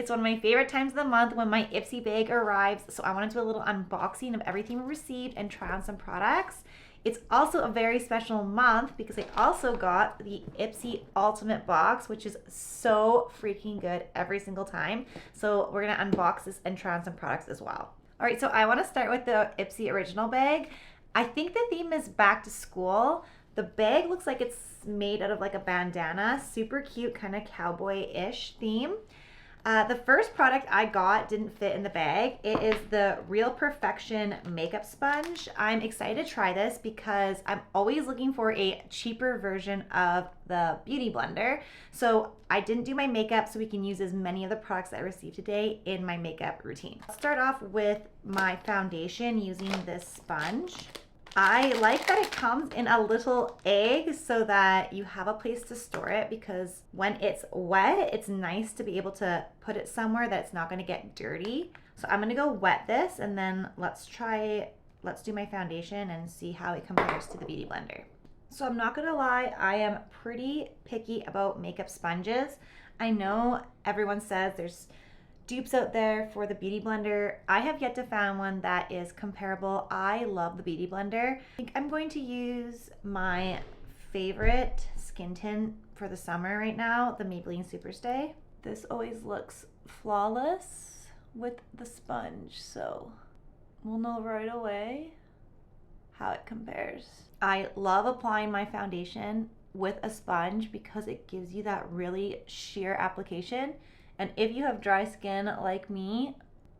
It's one of my favorite times of the month when my Ipsy bag arrives, so I want to do a little unboxing of everything we received and try on some products. It's also a very special month because I also got the Ipsy Ultimate Box, which is so freaking good every single time. So we're gonna unbox this and try on some products as well. All right, so I wanna start with the Ipsy Original Bag. I think the theme is back to school. The bag looks like it's made out of like a bandana, super cute, kind of cowboy-ish theme. The first product I got didn't fit in the bag. It is the Real Perfection makeup sponge. I'm excited to try this because I'm always looking for a cheaper version of the Beauty Blender. So I didn't do my makeup so we can use as many of the products that I received today in my makeup routine. I'll start off with my foundation using this sponge. I like that it comes in a little egg so that you have a place to store it, because when it's wet, it's nice to be able to put it somewhere that it's not going to get dirty. So I'm going to go wet this, and then let's do my foundation and see how it compares to the Beauty Blender. So I'm not going to lie, I am pretty picky about makeup sponges. I know everyone says there's dupes out there for the Beauty Blender. I have yet to find one that is comparable. I love the Beauty Blender. I think I'm going to use my favorite skin tint for the summer right now, the Maybelline Superstay. This always looks flawless with the sponge, so we'll know right away how it compares. I love applying my foundation with a sponge because it gives you that really sheer application. And if you have dry skin like me,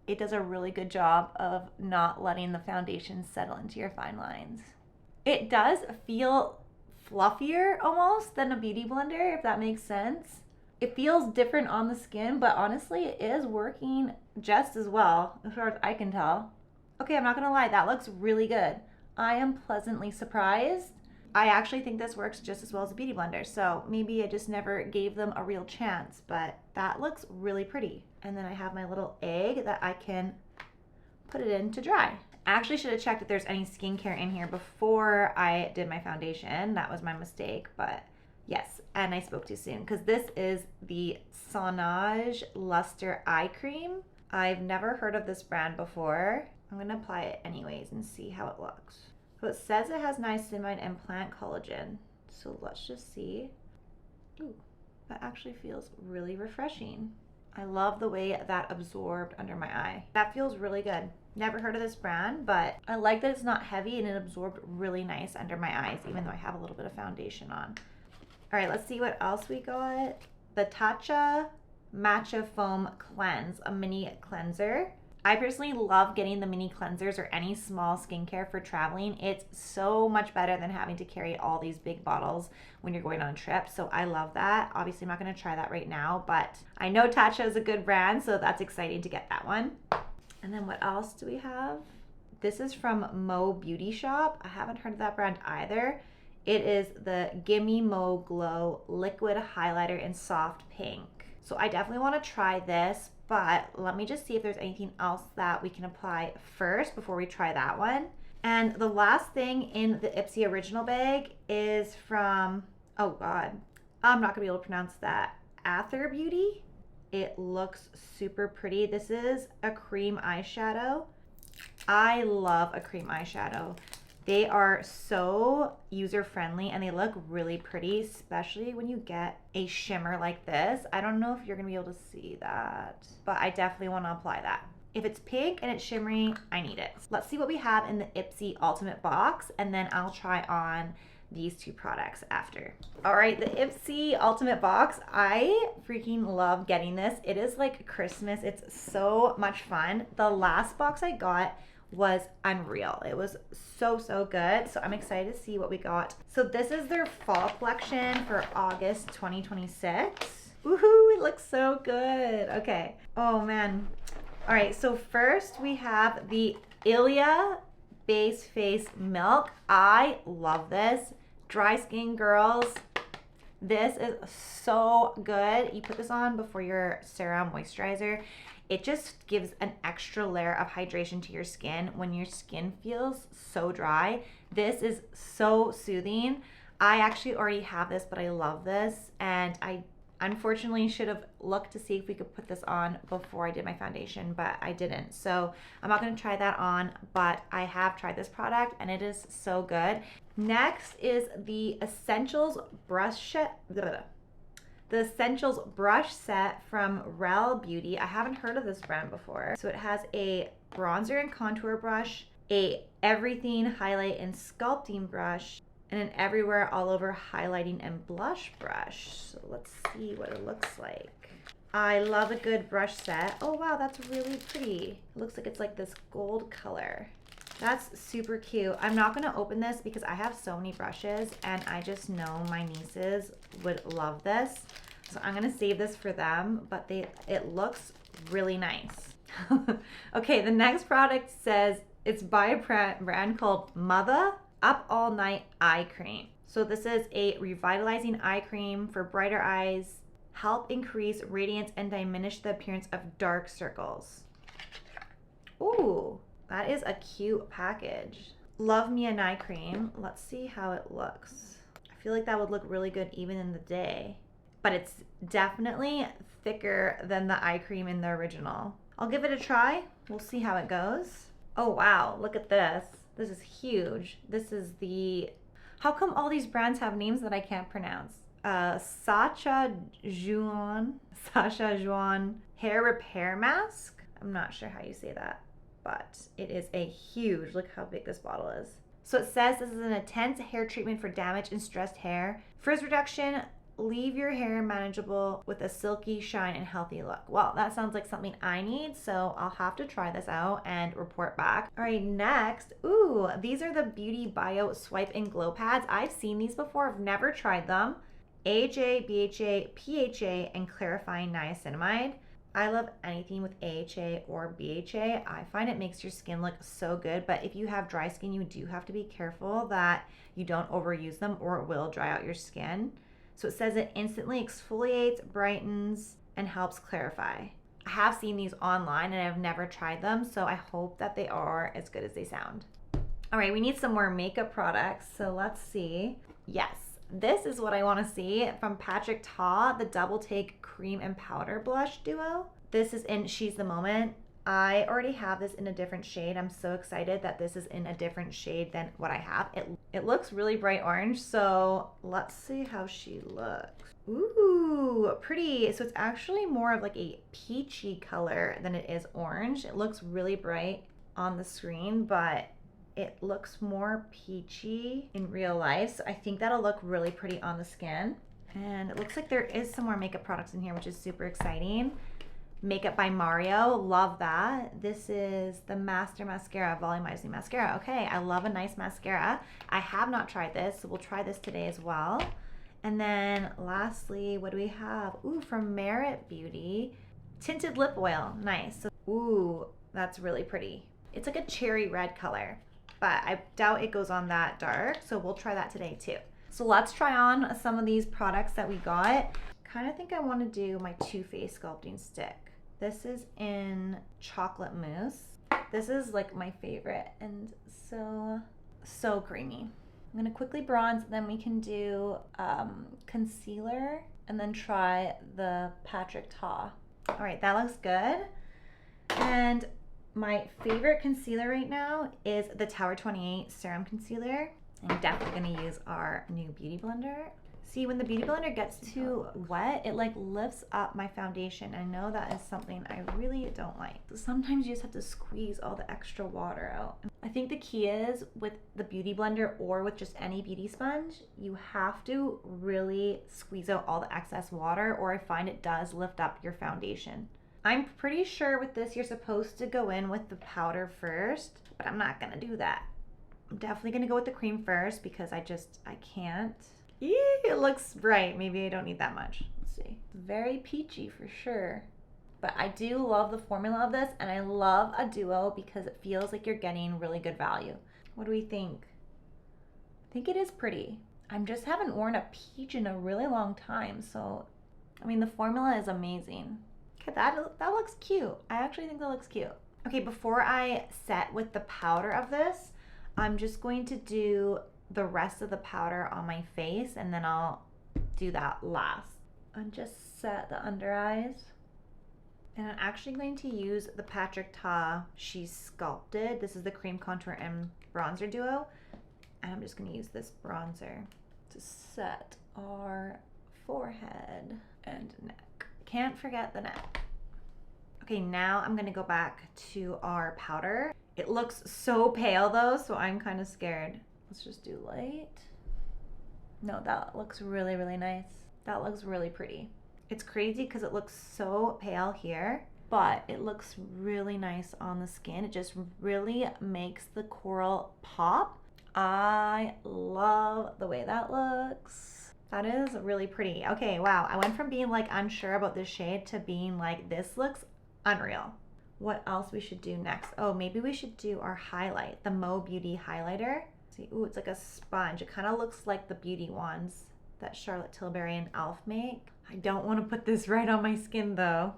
it does a really good job of not letting the foundation settle into your fine lines. It does feel fluffier almost than a Beauty Blender, if that makes sense. It feels different on the skin, but honestly, it is working just as well, as far as I can tell. Okay, I'm not gonna lie, that looks really good. I am pleasantly surprised. I actually think this works just as well as a Beauty Blender, so maybe I just never gave them a real chance, but that looks really pretty. And then I have my little egg that I can put it in to dry. I actually should have checked if there's any skincare in here before I did my foundation. That was my mistake, but yes, and I spoke too soon because this is the Sonage Luster Eye Cream. I've never heard of this brand before. I'm gonna apply it anyways and see how it looks. So it says it has niacinamide and plant collagen. So let's just see. Ooh, that actually feels really refreshing. I love the way that absorbed under my eye. That feels really good. Never heard of this brand, but I like that it's not heavy and it absorbed really nice under my eyes, even though I have a little bit of foundation on. All right, let's see what else we got. The Tatcha Matcha Foam Cleanse, a mini cleanser. I personally love getting the mini cleansers or any small skincare for traveling. It's so much better than having to carry all these big bottles when you're going on a trip. So I love that. Obviously, I'm not going to try that right now, but I know Tatcha is a good brand, so that's exciting to get that one. And then what else do we have? This is from Mo Beauty Shop. I haven't heard of that brand either. It is the Gimme Mo Glow Liquid Highlighter in Soft Pink. So I definitely want to try this, but let me just see if there's anything else that we can apply first before we try that one. And the last thing in the Ipsy Original Bag is from, oh God, I'm not gonna be able to pronounce that, Athr Beauty. It looks super pretty. This is a cream eyeshadow. I love a cream eyeshadow. They are so user-friendly and they look really pretty, especially when you get a shimmer like this. I don't know if you're gonna be able to see that, but I definitely wanna apply that. If it's pink and it's shimmery, I need it. Let's see what we have in the Ipsy Ultimate Box, and then I'll try on these two products after. All right, the Ipsy Ultimate Box. I freaking love getting this. It is like Christmas. It's so much fun. The last box I got was unreal. It was so good. So I'm excited to see what we got. So this is their fall collection for August 2026. Woohoo, it looks so good. Okay. Oh man. All right, so first we have the Ilia Base Face Milk. I love this. Dry skin girls, this is so good. You put this on before your serum moisturizer. It just gives an extra layer of hydration to your skin when your skin feels so dry. This is so soothing. I actually already have this, but I love this, and I'm unfortunately should have looked to see if we could put this on before I did my foundation, but I didn't. So I'm not going to try that on, but I have tried this product and it is so good. Next is the Essentials brush set. The Essentials brush set from Rel Beauty. I haven't heard of this brand before. So it has a bronzer and contour brush, a everything highlight and sculpting brush, and an everywhere all over highlighting and blush brush. So let's see what it looks like. I love a good brush set. Oh wow, that's really pretty. It looks like it's like this gold color. That's super cute. I'm not gonna open this because I have so many brushes and I just know my nieces would love this. So I'm gonna save this for them, but it looks really nice. Okay, the next product says it's by a brand called Mother Up All Night Eye Cream. So this is a revitalizing eye cream for brighter eyes, help increase radiance and diminish the appearance of dark circles. Ooh. That is a cute package. Love me an eye cream. Let's see how it looks. I feel like that would look really good even in the day, but it's definitely thicker than the eye cream in the original. I'll give it a try. We'll see how it goes. Oh wow, look at this. This is huge. This is the, how come all these brands have names that I can't pronounce? Sacha Juan hair repair mask. I'm not sure how you say that, but it is a huge, look how big this bottle is. So it says this is an intense hair treatment for damaged and stressed hair. Frizz reduction, leave your hair manageable with a silky shine and healthy look. Well, that sounds like something I need, so I'll have to try this out and report back. All right, next, ooh, these are the Beauty Bio Swipe and Glow Pads. I've seen these before, I've never tried them. AHA, BHA, PHA, and clarifying niacinamide. I love anything with AHA or BHA. I find it makes your skin look so good, but if you have dry skin, you do have to be careful that you don't overuse them or it will dry out your skin. So it says it instantly exfoliates, brightens, and helps clarify. I have seen these online and I've never tried them, so I hope that they are as good as they sound. All right, we need some more makeup products, so let's see. Yes, this is what I want to see from Patrick Ta, the Double Take Cream and Powder Blush Duo. This is in She's the Moment. I already have this in a different shade. I'm so excited that this is in a different shade than what I have. It looks really bright orange, so let's see how she looks. Ooh, pretty. So it's actually more of like a peachy color than it is orange. It looks really bright on the screen, but it looks more peachy in real life. So I think that'll look really pretty on the skin. And it looks like there is some more makeup products in here, which is super exciting. Makeup by Mario, love that. This is the Master Mascara, Volumizing Mascara. Okay, I love a nice mascara. I have not tried this, so we'll try this today as well. And then lastly, what do we have? Ooh, from Merit Beauty, Tinted Lip Oil, nice. So, ooh, that's really pretty. It's like a cherry red color, but I doubt it goes on that dark, so we'll try that today too. So let's try on some of these products that we got. Kind of think I want to do my Too Faced sculpting stick. This is in chocolate mousse. This is like my favorite and so creamy. I'm gonna quickly bronze, then we can do concealer and then try the Patrick Ta. All right, that looks good. And my favorite concealer right now is the Tower 28 Serum Concealer. I'm definitely gonna use our new Beauty Blender. See, when the Beauty Blender gets too wet, it like lifts up my foundation. I know that is something I really don't like. So sometimes you just have to squeeze all the extra water out. I think the key is with the Beauty Blender or with just any beauty sponge, you have to really squeeze out all the excess water, or I find it does lift up your foundation. I'm pretty sure with this, you're supposed to go in with the powder first, but I'm not gonna do that. I'm definitely gonna go with the cream first because I can't. It looks bright. Maybe I don't need that much. Let's see. Very peachy for sure. But I do love the formula of this, and I love a duo because it feels like you're getting really good value. What do we think? I think it is pretty. I just haven't worn a peach in a really long time, so I mean the formula is amazing. Okay, that looks cute. I actually think that looks cute. Okay, before I set with the powder of this, I'm just going to do the rest of the powder on my face and then I'll do that last. and just set the under eyes. And I'm actually going to use the Patrick Ta She's Sculpted. This is the cream contour and bronzer duo. And I'm just going to use this bronzer to set our forehead and neck. Can't forget the neck. Okay, now I'm going to go back to our powder. It looks so pale though, so I'm kind of scared. Let's just do light. No, that looks really, really nice. That looks really pretty. It's crazy because it looks so pale here, but it looks really nice on the skin. It just really makes the coral pop. I love the way that looks. That is really pretty. Okay, wow. I went from being like unsure about this shade to being like, this looks unreal. What else we should do next? Oh, maybe we should do our highlight, the Mo Beauty highlighter. See, ooh, it's like a sponge. It kind of looks like the beauty wands that Charlotte Tilbury and e.l.f. make. I don't want to put this right on my skin though.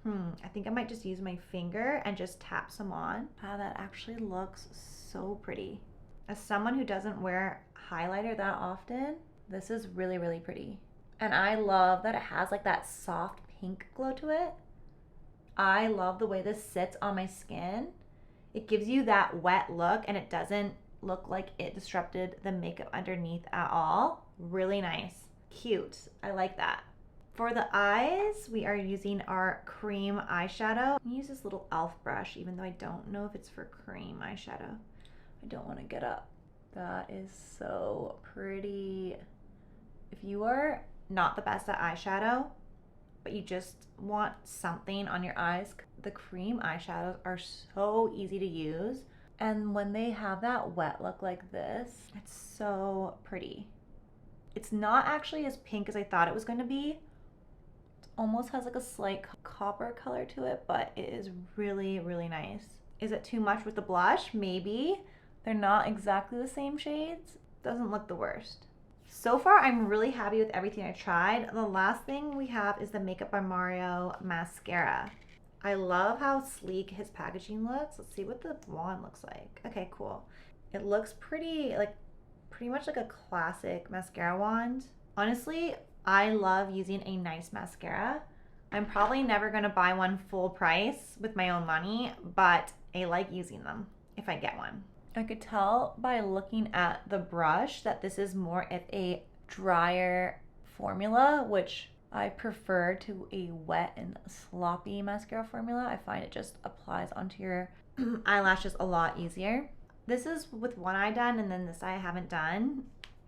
I think I might just use my finger and just tap some on. Wow, that actually looks so pretty. As someone who doesn't wear highlighter that often, this is really, really pretty. And I love that it has like that soft pink glow to it. I love the way this sits on my skin. It gives you that wet look and it doesn't look like it disrupted the makeup underneath at all. Really nice. Cute. I like that. For the eyes, we are using our cream eyeshadow. I'm gonna use this little e.l.f. brush, even though I don't know if it's for cream eyeshadow. I don't want to get up. That is so pretty. If you are not the best at eyeshadow, but you just want something on your eyes, the cream eyeshadows are so easy to use. And when they have that wet look like this, it's so pretty. It's not actually as pink as I thought it was going to be. It almost has like a slight copper color to it, but it is really, really nice. Is it too much with the blush? Maybe. They're not exactly the same shades. Doesn't look the worst. So far, I'm really happy with everything I tried. The last thing we have is the Makeup by Mario mascara. I love how sleek his packaging looks. Let's see what the wand looks like. Okay, cool. It looks pretty much like a classic mascara wand. Honestly, I love using a nice mascara. I'm probably never gonna buy one full price with my own money, but I like using them if I get one. I could tell by looking at the brush that this is more of a drier formula, which I prefer to a wet and sloppy mascara formula. I find it just applies onto your eyelashes a lot easier. This is with one eye done and then this eye I haven't done.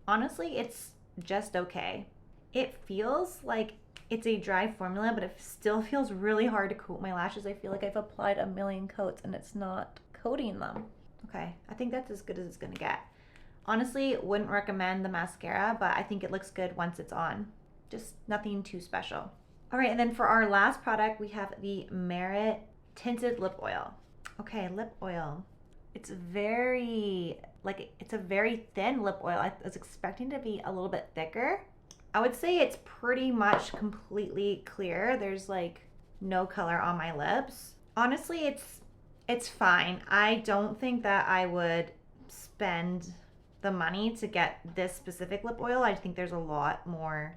Honestly, it's just okay. It feels like it's a dry formula, but it still feels really hard to coat my lashes. I feel like I've applied a million coats and it's not coating them. Okay, I think that's as good as it's gonna get. Honestly, wouldn't recommend the mascara, but I think it looks good once it's on. Just nothing too special. All right, and then for our last product, we have the Merit Tinted Lip Oil. Okay, lip oil. It's a very thin lip oil. I was expecting to be a little bit thicker. I would say it's pretty much completely clear. There's like no color on my lips. Honestly, it's fine. I don't think that I would spend the money to get this specific lip oil. I think there's a lot more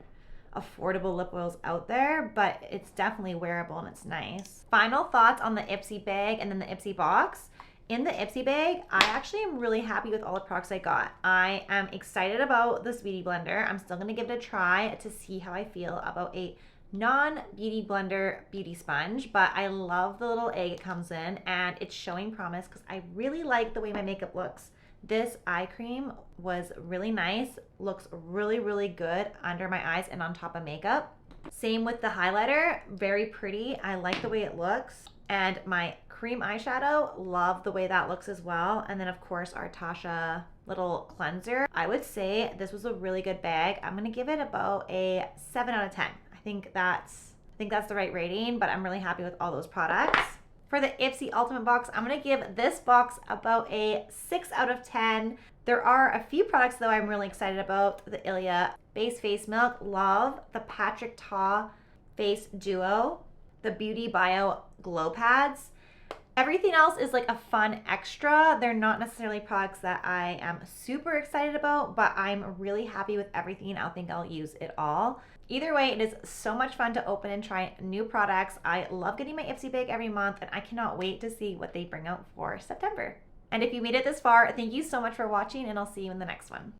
affordable lip oils out there, but it's definitely wearable and it's nice. Final thoughts on the Ipsy bag and then the Ipsy box. In the Ipsy bag, I actually am really happy with all the products I got. I am excited about this Beauty Blender. I'm still gonna give it a try to see how I feel about a non-Beauty Blender beauty sponge, but I love the little egg it comes in and it's showing promise because I really like the way my makeup looks. This eye cream was really nice, looks really, really good under my eyes and on top of makeup. Same with the highlighter, very pretty. I like the way it looks. And my cream eyeshadow, love the way that looks as well. And then of course our Tasha little cleanser. I would say this was a really good bag. I'm gonna give it about a 7 out of 10. I think that's the right rating, but I'm really happy with all those products. For the Ipsy Ultimate Box, I'm gonna give this box about a 6 out of 10. There are a few products though I'm really excited about. The Ilia Base Face Milk, love the Patrick Ta Face Duo, the Beauty Bio Glow Pads. Everything else is like a fun extra. They're not necessarily products that I am super excited about, but I'm really happy with everything. I think I'll use it all. Either way, it is so much fun to open and try new products. I love getting my Ipsy bag every month, and I cannot wait to see what they bring out for September. And if you made it this far, thank you so much for watching, and I'll see you in the next one.